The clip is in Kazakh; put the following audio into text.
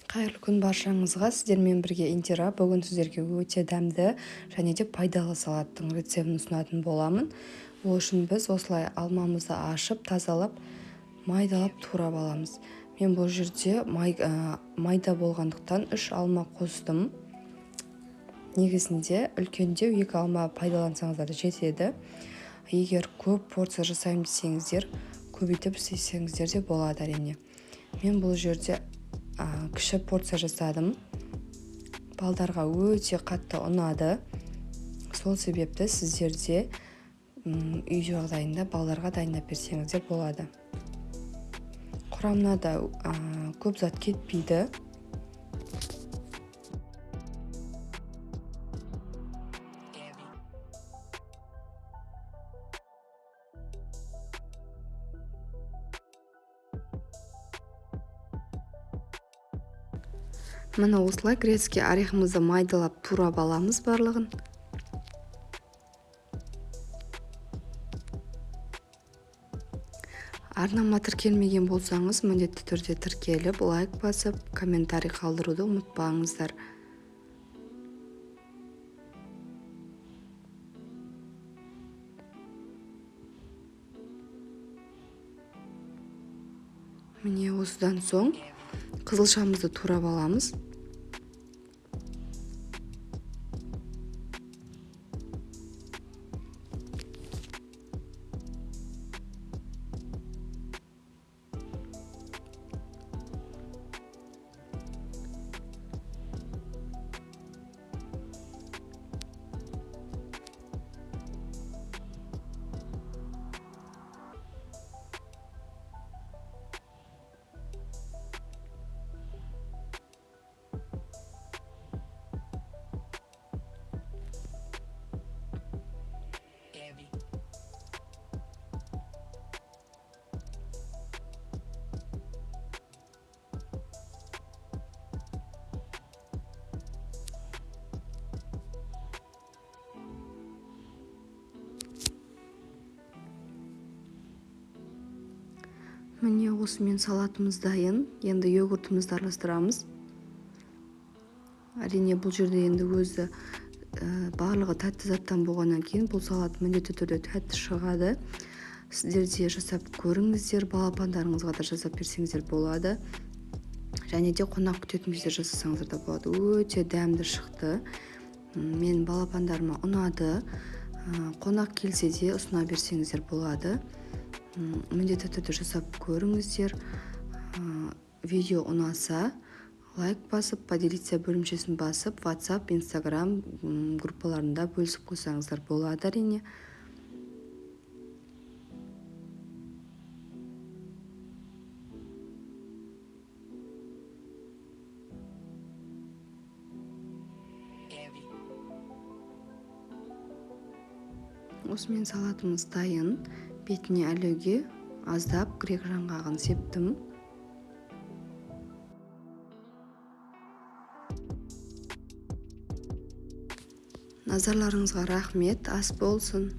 Қайырлы күн баршаңызға. Сіздермен бірге Индира. Бүгін сіздерге өте дәмді және де пайдалы салаттың рецептін ұсынатын боламын. Ол үшін біз осылай алмамызды ашып, тазалап, майдалап турап аламыз. Мен бұл жерде майда болғандықтан 3 алма қостым. Негізінде үлкендеу 2 алма пайдалансаңыздар жетеді. Егер көп порция жасаймын десеңіздер, көбейтіп істесеңіздер де болады әрине. Мен бұл жерде кіші порция жасадым. Балдарға өте қатты ұнады. Сол себепті сіздерде үй жағдайында балдарға дайындап берсеңіздер болады. Құрамына да көп зат кетпейді. Мына осылай грецкий орехімізді майдалап турап аламыз барлығын. Арнама тіркелмеген болсаңыз, міндетті түрде тіркеліп, лайк басып, комментарий қалдыруды ұмытпаңыздар. Міне осыдан соң қызылшамызды турап аламыз. Міне осымен салатымыз дайын. Енді йогуртымызды араластырамыз. Әрине бұл жерде енді өзі барлығы тәтті заттан болғаннан кейін бұл салат міндетті түрде тәтті шығады. Сіздер де жасап көріңіздер, балапандарыңызға да жасап берсеңіздер болады. Және де қонақ күтетін кезде жасасаңыздар да болады. Өте дәмді шықты. Мен балапандарыма ұнады. Қонақ келсе де ұсына берсеңіздер болады. Міндетті түрде жасап көріңіздер. Видео ұнаса, лайк басып, поделиться бөлімшесін басып, WhatsApp, Instagram группаларында бөлісіп қойсаңыздар болады әрине. Осымен салатымыз дайын. Бетіне әлеуге аздап грек жаңғағын септім. Назарларыңызға рахмет, ас болсын.